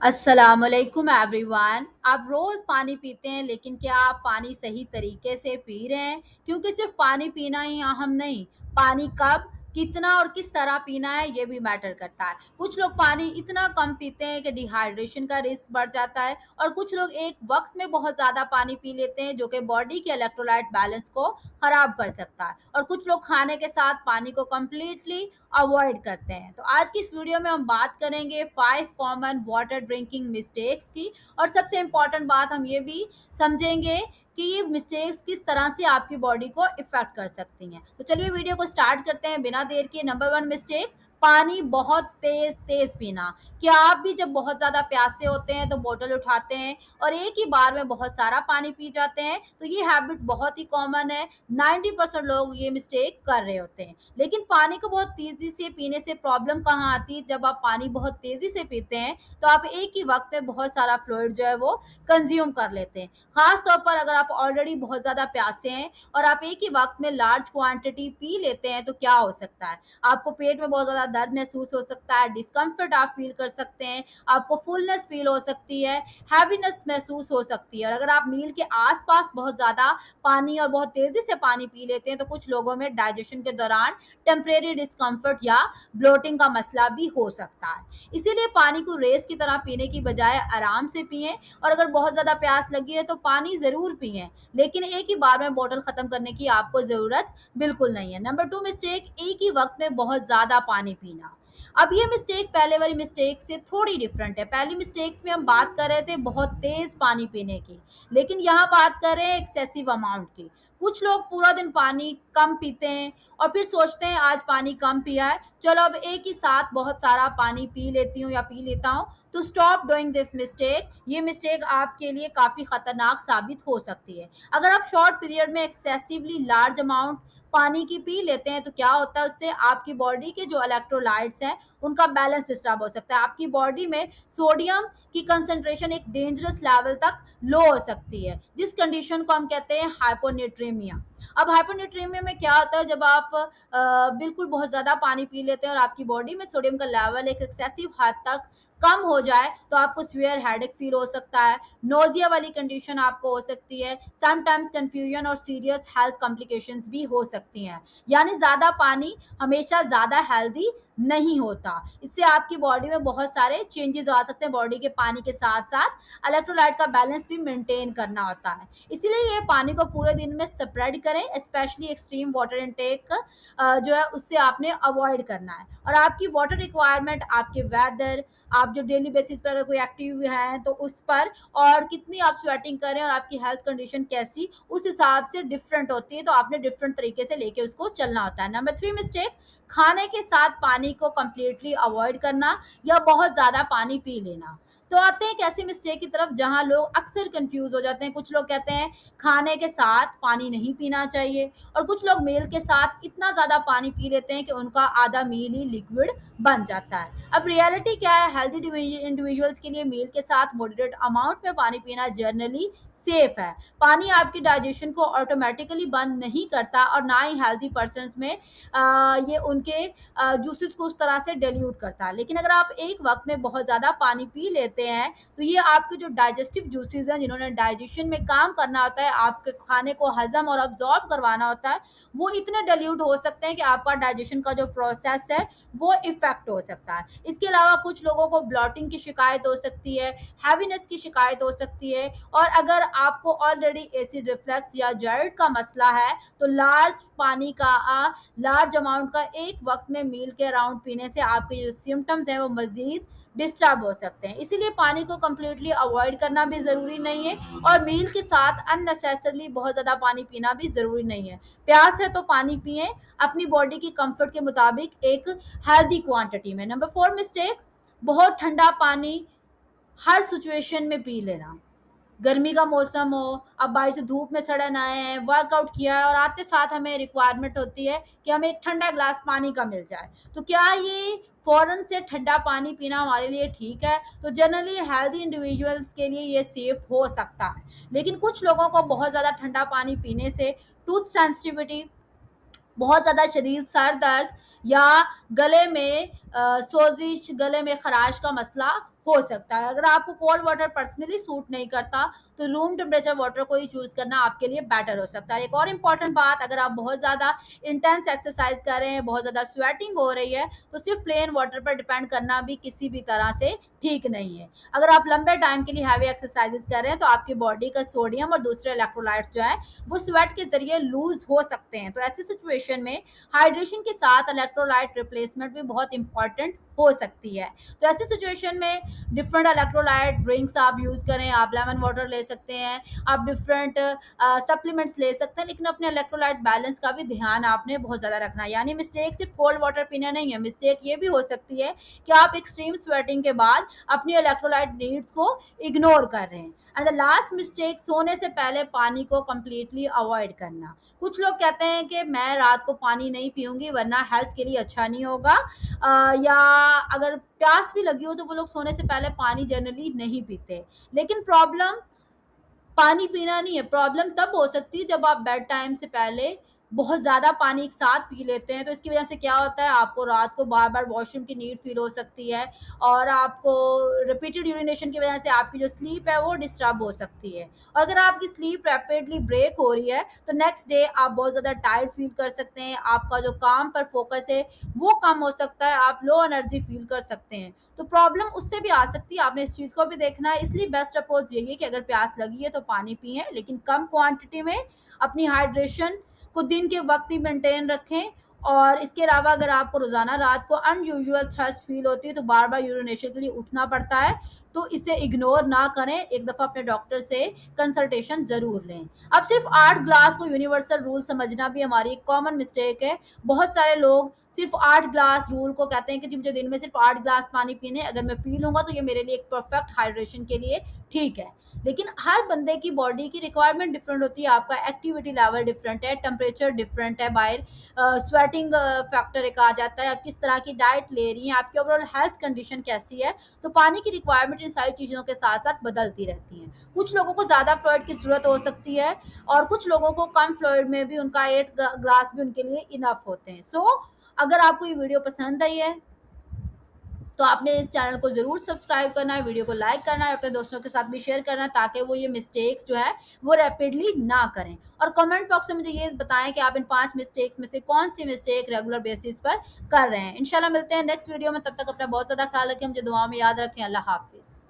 अस्सलामुअलैकुम एवरीवन। आप रोज़ पानी पीते हैं, लेकिन क्या आप पानी सही तरीके से पी रहे हैं? क्योंकि सिर्फ पानी पीना ही अहम नहीं, पानी कब, कितना और किस तरह पीना है ये भी मैटर करता है। कुछ लोग पानी इतना कम पीते हैं कि डिहाइड्रेशन का रिस्क बढ़ जाता है, और कुछ लोग एक वक्त में बहुत ज़्यादा पानी पी लेते हैं जो कि बॉडी के इलेक्ट्रोलाइट बैलेंस को ख़राब कर सकता है। और कुछ लोग खाने के साथ पानी को कम्प्लीटली अवॉइड करते हैं। तो आज की इस वीडियो में हम बात करेंगे 5 कॉमन वाटर ड्रिंकिंग मिस्टेक्स की, और सबसे इम्पॉर्टेंट बात हम ये भी समझेंगे कि ये मिस्टेक्स किस तरह से आपकी बॉडी को इफेक्ट कर सकती हैं। तो चलिए वीडियो को स्टार्ट करते हैं बिना देर के। नंबर 1 मिस्टेक, पानी बहुत तेज तेज पीना। क्या आप भी जब बहुत ज़्यादा प्यासे होते हैं तो बोतल उठाते हैं और एक ही बार में बहुत सारा पानी पी जाते हैं? तो ये हैबिट बहुत ही कॉमन है। 90% लोग ये मिस्टेक कर रहे होते हैं। लेकिन पानी को बहुत तेज़ी से पीने से प्रॉब्लम कहाँ आती है? जब आप पानी बहुत तेज़ी से पीते हैं तो आप एक ही वक्त में बहुत सारा फ्लूइड जो है वो कंज्यूम कर लेते हैं। ख़ास तौर पर अगर आप ऑलरेडी बहुत ज़्यादा प्यासे हैं और आप एक ही वक्त में लार्ज क्वांटिटी पी लेते हैं तो क्या हो सकता है? आपको पेट में बहुत ज़्यादा दर्द महसूस हो सकता है, डिस्कम्फर्ट आप फील कर सकते हैं, आपको फुलनेस फील हो सकती है, हैवीनेस महसूस हो सकती है। और अगर आप मील के आसपास बहुत ज़्यादा पानी और बहुत तेज़ी से पानी पी लेते हैं तो कुछ लोगों में डाइजेशन के दौरान टेम्परेरी डिस्कम्फर्ट या ब्लोटिंग का मसला भी हो सकता है। इसीलिए पानी को रेस की तरह पीने की बजाय आराम से पिएं, और अगर बहुत ज़्यादा प्यास लगी है तो पानी ज़रूर पिएं, लेकिन एक ही बार में बोतल ख़त्म करने की आपको ज़रूरत बिल्कुल नहीं है। नंबर 2 मिस्टेक, एक ही वक्त में बहुत ज़्यादा पानी पीना। अब ये मिस्टेक पहले वाली मिस्टेक से थोड़ी डिफरेंट है। पहली मिस्टेक्स में हम बात कर रहे थे बहुत तेज़ पानी पीने की, लेकिन यहाँ बात कर रहे हैं एक्सेसिव अमाउंट की। कुछ लोग पूरा दिन पानी कम पीते हैं और फिर सोचते हैं आज पानी कम पिया है, चलो अब एक ही साथ बहुत सारा पानी पी लेती हूँ या पी लेता हूँ। तो स्टॉप डूइंग दिस मिस्टेक। ये मिस्टेक आपके लिए काफ़ी खतरनाक साबित हो सकती है। अगर आप शॉर्ट पीरियड में एक्सेसिवली लार्ज अमाउंट पानी की पी लेते हैं तो क्या होता है, उससे आपकी बॉडी के जो इलेक्ट्रोलाइट्स हैं उनका बैलेंस डिस्टर्ब हो सकता है। आपकी बॉडी में सोडियम की कंसंट्रेशन एक डेंजरस लेवल तक लो हो सकती है, जिस कंडीशन को हम कहते हैं हाइपोनेट्रीमिया। अब हाइपोनेट्रीमिया में क्या होता है, जब आप बिल्कुल बहुत ज़्यादा पानी पी लेते हैं और आपकी बॉडी में सोडियम का लेवल एक एक्सेसिव हद तक कम हो जाए तो आपको सीवियर हेडेक फील हो सकता है, नोजिया वाली कंडीशन आपको हो सकती है, समटाइम्स कंफ्यूजन और सीरियस हेल्थ कॉम्प्लिकेशंस भी हो सकती हैं। यानी ज़्यादा पानी हमेशा ज़्यादा हेल्दी नहीं होता। इससे आपकी बॉडी में बहुत सारे चेंजेस आ सकते हैं। बॉडी के पानी के साथ साथ इलेक्ट्रोलाइट का बैलेंस भी मेंटेन करना होता है। इसीलिए ये पानी को पूरे दिन में स्प्रेड करें, स्पेशली एक्सट्रीम वाटर इनटेक जो है उससे आपने अवॉइड करना है। और आपकी वाटर रिक्वायरमेंट आपके वेदर, आप जो डेली बेसिस पर अगर कोई एक्टिव हैं तो उस पर, और कितनी आप स्वेटिंग करें और आपकी हेल्थ कंडीशन कैसी, उस हिसाब से डिफरेंट होती है। तो आपने डिफरेंट तरीके से लेके उसको चलना होता है। नंबर 3 मिस्टेक, खाने के साथ पानी को कंप्लीटली अवॉइड करना या बहुत ज़्यादा पानी पी लेना। तो आते हैं एक ऐसी मिस्टेक की तरफ जहां लोग अक्सर कंफ्यूज हो जाते हैं। कुछ लोग कहते हैं खाने के साथ पानी नहीं पीना चाहिए, और कुछ लोग मील के साथ इतना ज़्यादा पानी पी लेते हैं कि उनका आधा मील ही लिक्विड बन जाता है। अब रियलिटी क्या है, हेल्दी इंडिविजुअल्स के लिए मील के साथ मॉडरेट अमाउंट में पानी पीना जनरली सेफ है। पानी आपकी डाइजेशन को ऑटोमेटिकली बंद नहीं करता, और ना ही हेल्दी पर्सनस में ये उनके जूसेस को उस तरह से डिल्यूट करता है। लेकिन अगर आप एक वक्त में बहुत ज़्यादा पानी पी लेते हैं तो ये आपके जो डाइजेस्टिव जूसेस हैं, जिन्होंने डाइजेशन में काम करना होता है, आपके खाने को हजम और अब्जॉर्ब करवाना होता है, वो इतने डिल्यूट हो सकते हैं कि आपका डाइजेशन का जो प्रोसेस है वो इफेक्ट हो सकता है। इसके अलावा कुछ लोगों को ब्लॉटिंग की शिकायत हो सकती है, हैवीनेस की शिकायत हो सकती है, और अगर आपको ऑलरेडी एसिड रिफ्लक्स या जर्ड का मसला है तो लार्ज अमाउंट का एक वक्त में मील के अराउंड पीने से आपके जो सिम्टम्स हैं वो मज़ीद डिस्टर्ब हो सकते हैं। इसीलिए पानी को कम्प्लीटली अवॉइड करना भी ज़रूरी नहीं है, और मील के साथ अननेसेसरली बहुत ज़्यादा पानी पीना भी ज़रूरी नहीं है। प्यास है तो पानी पिएं, अपनी बॉडी की कंफर्ट के मुताबिक एक हेल्दी क्वांटिटी में। नंबर 4 मिस्टेक, बहुत ठंडा पानी हर सिचुएशन में पी लेना। गर्मी का मौसम हो, अब बाहर से धूप में सड़न आए हैं, वर्कआउट किया है और आते साथ हमें रिक्वायरमेंट होती है कि हमें एक ठंडा ग्लास पानी का मिल जाए, तो क्या ये फ़ौरन से ठंडा पानी पीना हमारे लिए ठीक है? तो जनरली हेल्दी इंडिविजुअल्स के लिए ये सेफ हो सकता है, लेकिन कुछ लोगों को बहुत ज़्यादा ठंडा पानी पीने से टूथ सेंसिटिविटी, बहुत ज़्यादा शदीद सर दर्द, या गले में सोजिश, गले में खराश का मसला हो सकता है। अगर आपको कोल्ड वाटर पर्सनली सूट नहीं करता तो रूम टेम्परेचर वाटर को ही चूज़ करना आपके लिए बेटर हो सकता है। एक और इम्पॉर्टेंट बात, अगर आप बहुत ज़्यादा इंटेंस एक्सरसाइज कर रहे हैं, बहुत ज़्यादा स्वेटिंग हो रही है, तो सिर्फ प्लेन वाटर पर डिपेंड करना भी किसी भी तरह से ठीक नहीं है। अगर आप लंबे टाइम के लिए हैवी एक्सरसाइजेस कर रहे हैं तो आपकी बॉडी का सोडियम और दूसरे इलेक्ट्रोलाइट्स जो है वो स्वेट के जरिए लूज हो सकते हैं। तो ऐसी सिचुएशन में हाइड्रेशन के साथ इलेक्ट्रोलाइट रिप्लेसमेंट भी बहुत इंपॉर्टेंट हो सकती है। तो ऐसी सिचुएशन में डिफरेंट इलेक्ट्रोलाइट ड्रिंक्स आप यूज़ करें, आप लेमन वाटर ले सकते हैं, आप डिफरेंट सप्लीमेंट्स ले सकते हैं, लेकिन अपने इलेक्ट्रोलाइट बैलेंस का भी ध्यान आपने बहुत ज़्यादा रखना है। यानी मिस्टेक सिर्फ कोल्ड वाटर पीना नहीं है, मिस्टेक ये भी हो सकती है कि आप एक्सट्रीम स्वेटिंग के बाद अपनी इलेक्ट्रोलाइट नीड्स को इग्नोर कर रहे हैं। एंड द लास्ट मिस्टेक, सोने से पहले पानी को कंप्लीटली अवॉइड करना। कुछ लोग कहते हैं कि मैं रात को पानी नहीं पीऊंगी वरना हेल्थ के लिए अच्छा नहीं होगा, या अगर प्यास भी लगी हो तो वो लोग सोने से पहले पानी जनरली नहीं पीते। लेकिन प्रॉब्लम पानी पीना नहीं है, प्रॉब्लम तब हो सकती है जब आप बेड टाइम से पहले बहुत ज़्यादा पानी एक साथ पी लेते हैं। तो इसकी वजह से क्या होता है, आपको रात को बार-बार वॉशरूम की नीड फ़ील हो सकती है और आपको रिपीटेड यूरिनेशन की वजह से आपकी जो स्लीप है वो डिस्टर्ब हो सकती है। और अगर आपकी स्लीप रैपिडली ब्रेक हो रही है तो नेक्स्ट डे आप बहुत ज़्यादा टायर्ड फ़ील कर सकते हैं, आपका जो काम पर फ़ोकस है वो कम हो सकता है, आप लो एनर्जी फ़ील कर सकते हैं। तो प्रॉब्लम उससे भी आ सकती है, आपने इस चीज़ को भी देखना है। इसलिए बेस्ट अप्रोच यही है कि अगर प्यास लगी है तो पानी पिएँ, लेकिन कम क्वांटिटी में। अपनी हाइड्रेशन को दिन के वक्त ही मेंटेन रखें। और इसके अलावा अगर आपको रोज़ाना रात को अनयूजुअल थ्रस्ट फील होती है तो बार-बार यूरिनेशन के लिए उठना पड़ता है, तो इसे इग्नोर ना करें, एक दफ़ा अपने डॉक्टर से कंसल्टेशन ज़रूर लें। अब सिर्फ़ 8 ग्लास को यूनिवर्सल रूल समझना भी हमारी एक कॉमन मिस्टेक है। बहुत सारे लोग सिर्फ़ 8 ग्लास रूल को कहते हैं कि जी मुझे दिन में सिर्फ़ 8 ग्लास पानी पीने हैं, अगर मैं पी लूँगा तो ये मेरे लिए एक परफेक्ट हाइड्रेशन के लिए ठीक है। लेकिन हर बंदे की बॉडी की रिक्वायरमेंट डिफरेंट होती है, आपका एक्टिविटी लेवल डिफरेंट है, टेम्परेचर डिफरेंट है, बाहर स्वेटिंग फैक्टर एक आ जाता है, आप किस तरह की डाइट ले रही हैं, आपकी ओवरऑल हेल्थ कंडीशन कैसी है। तो पानी की रिक्वायरमेंट इन सारी चीज़ों के साथ-साथ बदलती रहती हैं। कुछ लोगों को ज़्यादा फ्लूइड की ज़रूरत हो सकती है और कुछ लोगों को कम फ्लूइड में भी उनका 8 ग्लास भी उनके लिए इनफ होते हैं। सो अगर आपको ये वीडियो पसंद आई है तो आपने इस चैनल को ज़रूर सब्सक्राइब करना है, वीडियो को लाइक करना है, अपने दोस्तों के साथ भी शेयर करना है ताकि वो ये मिस्टेक्स जो है वो रैपिडली ना करें। और कमेंट बॉक्स में मुझे ये बताएं कि आप इन 5 मिस्टेक्स में से कौन-सी मिस्टेक रेगुलर बेसिस पर कर रहे हैं। इंशाल्लाह मिलते हैं नेक्स्ट वीडियो में, तब तक अपना बहुत ज़्यादा ख्याल रखें, मुझे दुआओं में याद रखें। अल्लाह हाफ़िज़।